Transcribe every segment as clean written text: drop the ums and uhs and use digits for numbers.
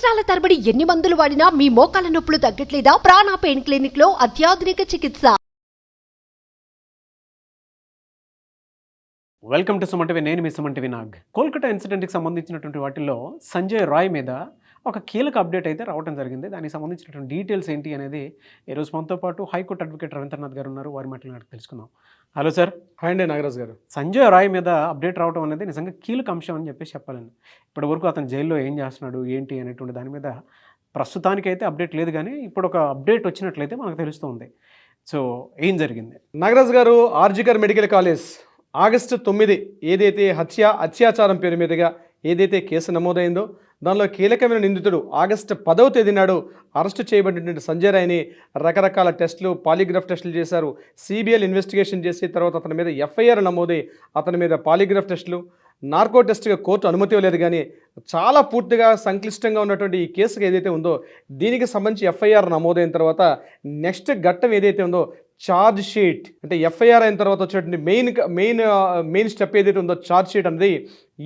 సంవత్సరాల తరబడి ఎన్ని మందులు వాడినా మీ మోకాల నొప్పులు తగ్గట్లేదా? ప్రాణ పెయిన్ క్లినిక్ లో అత్యాధునిక చికిత్స. Welcome to Suman TV. నేను మీ సుమన్ టీవీ నాగ్. కోల్కతా ఇన్సిడెంట్కి సంబంధించినటువంటి వాటిల్లో సంజయ్ రాయ్ మీద ఒక కీలక అప్డేట్ అయితే రావడం జరిగింది. దానికి సంబంధించినటువంటి డీటెయిల్స్ ఏంటి అనేది ఈరోజు మనతో పాటు హైకోర్టు అడ్వకేట్ రవీంద్రనాథ్ గారు ఉన్నారు. వారి మాటలు తెలుసుకుందాం. Hello sir. హాయ్ అండి నాగరాజ్ గారు. సంజయ్ రాయ్ మీద అప్డేట్ రావడం అనేది నిజంగా కీలక అంశం అని చెప్పేసి చెప్పాలండి. ఇప్పటి వరకు అతను జైల్లో ఏం చేస్తున్నాడు ఏంటి అనేటువంటి దాని మీద ప్రస్తుతానికైతే అప్డేట్ లేదు, కానీ ఇప్పుడు ఒక అప్డేట్ వచ్చినట్లయితే మనకు తెలుస్తుంది. సో ఏం జరిగింది? నాగరాజ్ గారు, ఆర్జికర్ మెడికల్ కాలేజ్ ఆగస్టు 9 ఏదైతే అత్యాచారం పేరు మీదుగా ఏదైతే కేసు నమోదైందో దానిలో కీలకమైన నిందితుడు ఆగస్టు 10వ తేదీ నాడు అరెస్టు చేయబడినటువంటి సంజయ్ రాయ్ని రకరకాల టెస్టులు, పాలిగ్రాఫ్ టెస్టులు చేశారు. సిబిఐ ఇన్వెస్టిగేషన్ చేసి తర్వాత అతని మీద ఎఫ్ఐఆర్ నమోదై అతని మీద పాలిగ్రాఫ్ టెస్టులు, నార్కో టెస్ట్గా కోర్టు అనుమతి ఇవ్వలేదు. కానీ చాలా పూర్తిగా సంక్లిష్టంగా ఉన్నటువంటి ఈ కేసుకు ఏదైతే ఉందో దీనికి సంబంధించి ఎఫ్ఐఆర్ నమోదైన తర్వాత నెక్స్ట్ ఘట్టం ఏదైతే ఉందో ఛార్జ్ షీట్, అంటే ఎఫ్ఐఆర్ అయిన తర్వాత వచ్చేటువంటి మెయిన్ స్టెప్ ఏదైతే ఉందో ఛార్జ్ షీట్ అనేది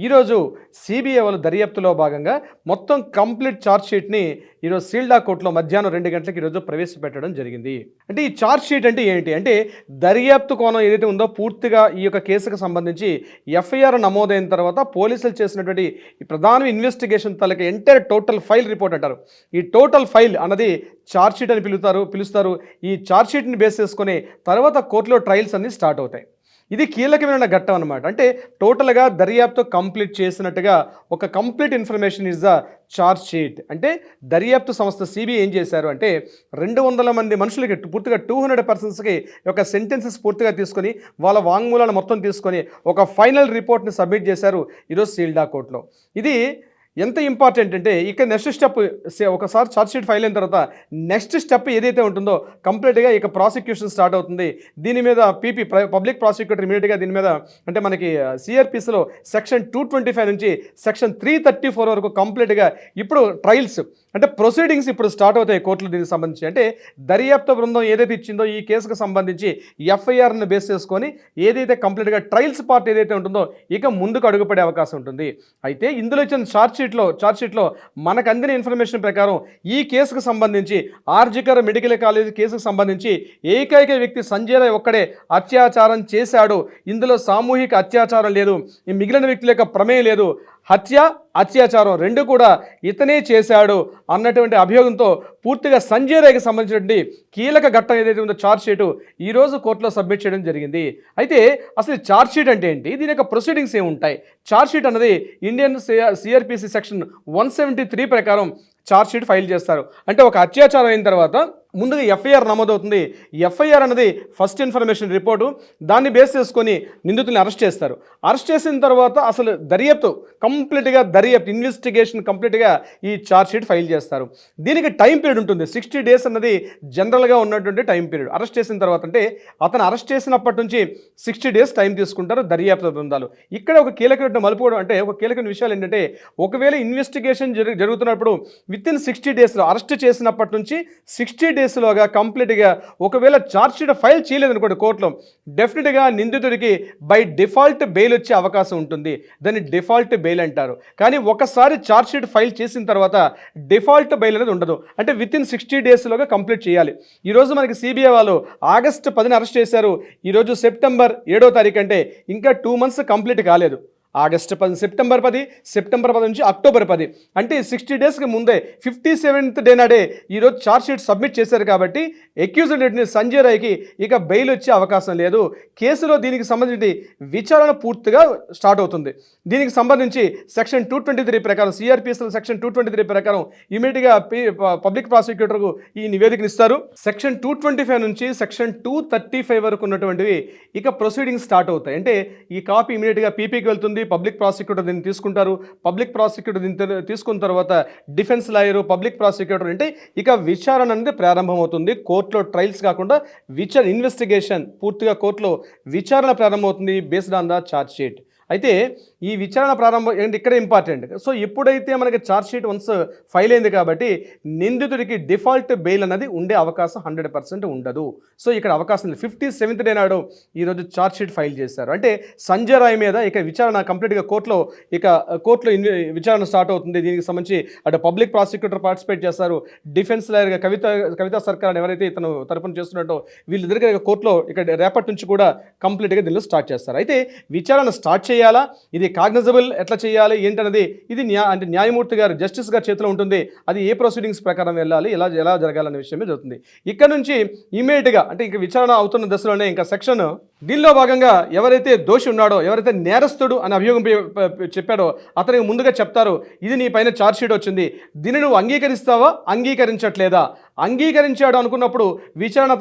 ఈరోజు సిబిఐ వాళ్ళ దర్యాప్తులో భాగంగా మొత్తం కంప్లీట్ ఛార్జ్ షీట్ని ఈరోజు సీల్డా కోర్టులో మధ్యాహ్నం 2 గంటలకు ఈరోజు ప్రవేశపెట్టడం జరిగింది. అంటే ఈ ఛార్జ్ షీట్ అంటే ఏంటి అంటే దర్యాప్తు కోణం ఏదైతే ఉందో పూర్తిగా ఈ యొక్క కేసుకు సంబంధించి ఎఫ్ఐఆర్ నమోదైన తర్వాత పోలీసులు చేసినటువంటి ఈ ప్రధాన ఇన్వెస్టిగేషన్ తలకి ఎంటైర్ టోటల్ ఫైల్ రిపోర్ట్ అంటారు. ఈ టోటల్ ఫైల్ అన్నది ఛార్జ్ షీట్ అని పిలుస్తారు. ఈ ఛార్జ్ షీట్ని బేస్ చేసుకుని తర్వాత కోర్టులో ట్రయల్స్ అన్ని స్టార్ట్ అవుతాయి. ఇది కీలకమైన ఘట్టం అనమాట. అంటే టోటల్గా దర్యాప్తు కంప్లీట్ చేసినట్టుగా ఒక complete information is the charge sheet. అంటే దర్యాప్తు సంస్థ సిబిఐ ఏం చేశారు అంటే 200 మంది మనుషులకి పూర్తిగా 200 పర్సన్స్కి ఒక సెంటెన్సెస్ పూర్తిగా తీసుకొని వాళ్ళ వాంగ్మూలాన్ని మొత్తం తీసుకొని ఒక ఫైనల్ రిపోర్ట్ని సబ్మిట్ చేశారు ఈరోజు సీల్డా కోర్టులో. ఇది ఎంత ఇంపార్టెంట్ అంటే ఇక నెక్స్ట్ స్టెప్ ఒకసారి ఛార్జ్ షీట్ ఫైల్ అయిన తర్వాత నెక్స్ట్ స్టెప్ ఏదైతే ఉంటుందో కంప్లీట్గా ఇక ప్రాసిక్యూషన్ స్టార్ట్ అవుతుంది. దీని మీద పబ్లిక్ ప్రాసిక్యూటర్ ఇమీడియట్గా దీని మీద అంటే మనకి సిఆర్పిసిలో సెక్షన్ 225 నుంచి సెక్షన్ 334 వరకు కంప్లీట్గా ఇప్పుడు ట్రయల్స్ అంటే ప్రొసీడింగ్స్ ఇప్పుడు స్టార్ట్ అవుతాయి కోర్టులు. దీనికి సంబంధించి అంటే దర్యాప్తు బృందం ఏదైతే ఇచ్చిందో ఈ కేసుకు సంబంధించి ఎఫ్ఐఆర్ని బేస్ చేసుకొని ఏదైతే కంప్లీట్గా ట్రయల్స్ పార్ట్ ఏదైతే ఉంటుందో ఇక ముందుకు అడుగుపడే అవకాశం ఉంటుంది. అయితే ఇందులో ఇచ్చిన ఛార్జ్ షీట్లో మనకు అందిన ఇన్ఫర్మేషన్ ప్రకారం ఈ కేసుకు సంబంధించి ఆర్జికర్ మెడికల్ కాలేజ్ కేసుకు సంబంధించి ఏకైక వ్యక్తి సంజయ్ రాయ్ ఒక్కడే అత్యాచారం చేశాడు. ఇందులో సామూహిక అత్యాచారం లేదు, ఈ మిగిలిన వ్యక్తుల యొక్క ప్రమేయం లేదు. అత్యాచారం రెండు కూడా ఇతనే చేశాడు అన్నటువంటి అభియోగంతో పూర్తిగా సంజయ్ రాయ్కి సంబంధించినటువంటి కీలక ఘట్టం ఏదైతే ఉందో ఛార్జ్ షీటు ఈరోజు కోర్టులో సబ్మిట్ చేయడం జరిగింది. అయితే అసలు ఛార్జ్ షీట్ అంటే ఏంటి, దీని యొక్క ప్రొసీడింగ్స్ ఏముంటాయి? ఛార్జ్ షీట్ అన్నది ఇండియన్ సిఆర్పిసి సెక్షన్ 173 ప్రకారం ఛార్జ్ షీట్ ఫైల్ చేస్తారు. అంటే ఒక అత్యాచారం అయిన తర్వాత ముందుగా ఎఫ్ఐఆర్ నమోదవుతుంది. ఎఫ్ఐఆర్ అనేది ఫస్ట్ ఇన్ఫర్మేషన్ రిపోర్టు, దాన్ని బేస్ చేసుకొని నిందితుల్ని అరెస్ట్ చేస్తారు. అరెస్ట్ చేసిన తర్వాత అసలు కంప్లీట్గా ఇన్వెస్టిగేషన్ కంప్లీట్గా ఈ ఛార్జ్ షీట్ ఫైల్ చేస్తారు. దీనికి టైం పీరియడ్ ఉంటుంది. 60 days అన్నది జనరల్గా ఉన్నటువంటి టైం పీరియడ్. అరెస్ట్ చేసిన తర్వాత అంటే అతను అరెస్ట్ చేసినప్పటి నుంచి 60 days టైం తీసుకుంటారు దర్యాప్తు బృందాలు. ఇక్కడ ఒక కీలకమైన మలుపుకోవడం అంటే ఒక కీలకమైన విషయాలు ఏంటంటే ఒకవేళ ఇన్వెస్టిగేషన్ జరుగుతున్నప్పుడు విత్ ఇన్ 60 daysలో అరెస్ట్ చేసినప్పటి నుంచి 60 daysలోగా కంప్లీట్గా ఒకవేళ ఛార్జ్ షీట్ ఫైల్ చేయలేదనుకోండి కోర్టులో డెఫినెట్గా నిందితుడికి బై డిఫాల్ట్ బెయిల్ వచ్చే అవకాశం ఉంటుంది. దాన్ని డిఫాల్ట్ బెయిల్ అంటారు. కానీ ఒకసారి ఛార్జ్ షీట్ ఫైల్ చేసిన తర్వాత డిఫాల్ట్ బెయిల్ అనేది ఉండదు. అంటే విత్ ఇన్ 60 daysలోగా కంప్లీట్ చేయాలి. ఈరోజు మనకి సిబిఐ వాళ్ళు ఆగస్టు 10న అరెస్ట్ చేశారు. ఈరోజు సెప్టెంబర్ 7వ తారీఖు అంటే ఇంకా 2 months కంప్లీట్ కాలేదు. ఆగస్టు 10, సెప్టెంబర్ 10 నుంచి అక్టోబర్ 10 అంటే 60 daysకి ముందే 57th day నాడే ఈరోజు ఛార్జ్ షీట్ సబ్మిట్ చేశారు. కాబట్టి అక్యూజ్డ్ సంజయ్ రాయ్కి ఇక బెయిల్ వచ్చే అవకాశం లేదు. కేసులో దీనికి సంబంధించి విచారణ పూర్తిగా స్టార్ట్ అవుతుంది. దీనికి సంబంధించి సెక్షన్ 223 ప్రకారం సిఆర్పిఎస్లో సెక్షన్ 223 ప్రకారం ఇమీడియట్గా పబ్లిక్ ప్రాసిక్యూటర్కు ఈ నివేదికను ఇస్తారు. సెక్షన్ 225 నుంచి సెక్షన్ 235 వరకు ఉన్నటువంటివి ఇక ప్రొసీడింగ్స్ స్టార్ట్ అవుతాయి. అంటే ఈ కాపీ ఇమీడియట్గా పీపీకి వెళ్తుంది. పబ్లిక్ ప్రాసిక్యూటర్ దీన్ని తీసుకుంటారు. పబ్లిక్ ప్రాసిక్యూటర్ దీన్ని తీసుకున్న తర్వాత డిఫెన్స్ లాయరు, పబ్లిక్ ప్రాసిక్యూటర్ అంటే ఇక విచారణ అనేది ప్రారంభమవుతుంది. కోర్టులో ట్రయల్స్ కాకుండా ఇన్వెస్టిగేషన్ పూర్తిగా కోర్టులో విచారణ ప్రారంభమవుతుంది based on the charge sheet. అయితే ఈ విచారణ ప్రారంభం ఏంటి ఇక్కడ ఇంపార్టెంట్. సో ఎప్పుడైతే మనకి ఛార్జ్ షీట్ వన్స్ ఫైల్ అయింది కాబట్టి నిందితుడికి డిఫాల్ట్ బెయిల్ అన్నది ఉండే అవకాశం 100% ఉండదు. సో ఇక్కడ అవకాశం లేదు. 57th డే నాడు ఈరోజు ఛార్జ్ షీట్ ఫైల్ చేశారు. అంటే సంజయ్ రాయ్ మీద ఇక విచారణ కంప్లీట్గా కోర్టులో విచారణ స్టార్ట్ అవుతుంది. దీనికి సంబంధించి అటు పబ్లిక్ ప్రాసిక్యూటర్ పార్టిసిపేట్ చేస్తారు, డిఫెన్స్ లాయర్గా కవితా సర్కార్ ఎవరైతే ఇతను తరపున చేస్తున్నట్టో వీళ్ళిద్దరికీ కోర్టులో ఇక్కడ రేపటి నుంచి కూడా కంప్లీట్గా దీనిలో స్టార్ట్ చేస్తారు. అయితే విచారణ స్టార్ట్ చేయాలా, ఇది కాగ్నిజబుల్ ఎట్లా చేయాలి ఏంటన్నది ఇది అంటే న్యాయమూర్తి గారు జస్టిస్ గారి చేతిలో ఉంటుంది. అది ఏ ప్రొసీడింగ్స్ ప్రకారం వెళ్ళాలి, ఎలా జరగాలనే విషయమే జరుగుతుంది. ఇక్కడ నుంచి ఇమీడియట్గా అంటే ఇంకా విచారణ అవుతున్న దశలోనే ఇంకా సెక్షన్ దీనిలో భాగంగా ఎవరైతే దోషి ఉన్నాడో, ఎవరైతే నేరస్తుడు అని అభియోగం చెప్పాడో అతనికి ముందుగా చెప్తారు, ఇది నీ పైన ఛార్జ్ షీట్ వచ్చింది, దీన్ని నువ్వు అంగీకరిస్తావా అంగీకరించట్లేదా. అంగీకరించాడు అనుకున్నప్పుడు విచారణ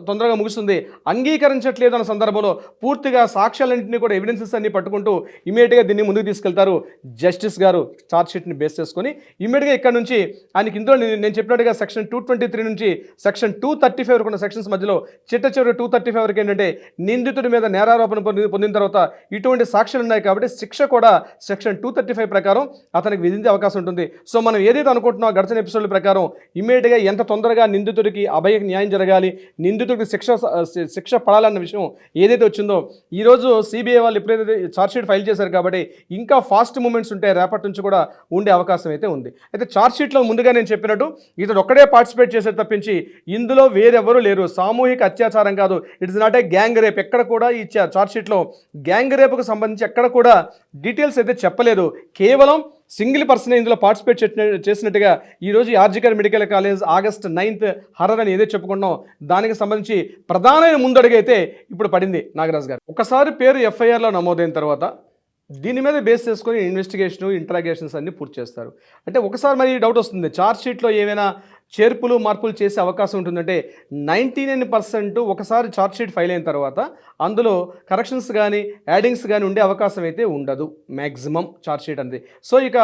తొందరగా ముగుస్తుంది. అంగీకరించట్లేదు అన్న సందర్భంలో పూర్తిగా సాక్ష్యాలన్నింటినీ కూడా ఎవిడెన్సెస్ అన్ని పట్టుకుంటూ ఇమీడియట్గా దీన్ని ముందుకు తీసుకెళ్తారు జస్టిస్ గారు. ఛార్జ్ షీట్ని బేస్ చేసుకొని ఇమీడియట్గా ఇక్కడ నుంచి ఆయనకి ఇందులో నేను చెప్పినట్టుగా సెక్షన్ 223 నుంచి సెక్షన్ 235 వరకు ఉన్న సెక్షన్స్ మధ్యలో చివరి 235 వరకు ఏంటంటే నిందితుడి మీద నేరారోపణ పొందిన తర్వాత ఇటువంటి సాక్ష్యాలు ఉన్నాయి కాబట్టి శిక్ష కూడా సెక్షన్ 235 ప్రకారం అతనికి విధించే అవకాశం ఉంటుంది. సో మనం ఏదైతే అనుకుంటున్నామో గడిచిన ఎపిసోడ్ల ప్రకారం ఇమీడియట్గా ఎంత తొందరగా నిందితుడికి అభయకి న్యాయం జరగాలి, నిందితుడికి శిక్ష పడాలన్న విషయం ఏదైతే వచ్చిందో ఈరోజు సిబిఐ వాళ్ళు ఎప్పుడైతే ఛార్జ్షీట్ ఫైల్ చేశారు కాబట్టి ఇంకా ఫాస్ట్ మూమెంట్స్ ఉంటే రేపటి నుంచి కూడా ఉండే అవకాశం అయితే ఉంది. అయితే ఛార్జ్షీట్లో ముందుగా నేను చెప్పినట్టు ఇతడు ఒక్కడే పార్టిసిపేట్ చేసే తప్పించి ఇందులో వేరెవరూ లేరు. సామూహిక అత్యాచారం కాదు, it's not a gang rape. ఎక్కడ కూడా ఈ ఛార్జ్షీట్లో గ్యాంగ్ రేపుకు సంబంధించి ఎక్కడ కూడా డీటెయిల్స్ అయితే చెప్పలేదు. కేవలం సింగిల్ పర్సన్ ఇందులో పార్టిసిపేట్ చేసినట్టుగా ఈరోజు RG Kar medical college August 9th horror అని ఏదైతే చెప్పుకున్నాం దానికి సంబంధించి ప్రధానమైన ముందడుగు అయితే ఇప్పుడు పడింది నాగరాజు గారు. ఒకసారి పేరు ఎఫ్ఐఆర్లో నమోదైన తర్వాత దీని మీద బేస్ చేసుకొని ఇన్వెస్టిగేషన్ ఇంట్రాగేషన్స్ అన్ని పూర్తి చేస్తారు. అంటే ఒకసారి మరి డౌట్ వస్తుంది, ఛార్జ్ షీట్లో ఏమైనా చేర్పులు మార్పులు చేసే అవకాశం ఉంటుందంటే 99% ఒకసారి ఛార్జ్ షీట్ ఫైల్ అయిన తర్వాత అందులో కరెక్షన్స్ కానీ యాడింగ్స్ కానీ ఉండే అవకాశం అయితే ఉండదు మ్యాక్సిమం ఛార్జ్ షీట్ అనేది. సో ఇక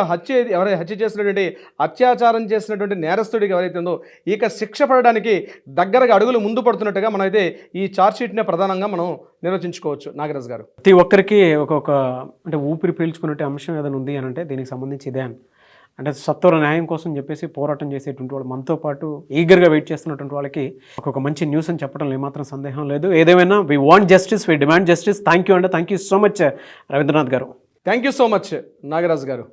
ఎవరైతే హత్య చేసినటువంటి అత్యాచారం చేసినటువంటి నేరస్తుడికి ఎవరైతే ఉందో ఇక శిక్ష పడడానికి దగ్గరగా అడుగులు ముందు పడుతున్నట్టుగా మనమైతే ఈ ఛార్జ్ షీట్నే ప్రధానంగా మనం నిర్వచించుకోవచ్చు. నాగరాజ్ గారు, ప్రతి ఒక్కరికి ఒక్కొక్క అంటే ఊపిరి పీల్చుకునే అంశం ఏదైనా ఉంది అని అంటే దీనికి సంబంధించి ఇదే అంటే సత్వర న్యాయం కోసం చెప్పేసి పోరాటం చేసేటువంటి వాళ్ళు మనతో పాటు ఈగర్గా వెయిట్ చేస్తున్నటువంటి వాళ్ళకి ఒక మంచి న్యూస్ అని చెప్పడం ఏమాత్రం సందేహం లేదు. ఏదేమైనా we want justice, we demand justice. Thank you so much Ravindranath గారు. Thank you so much Nagaraj గారు.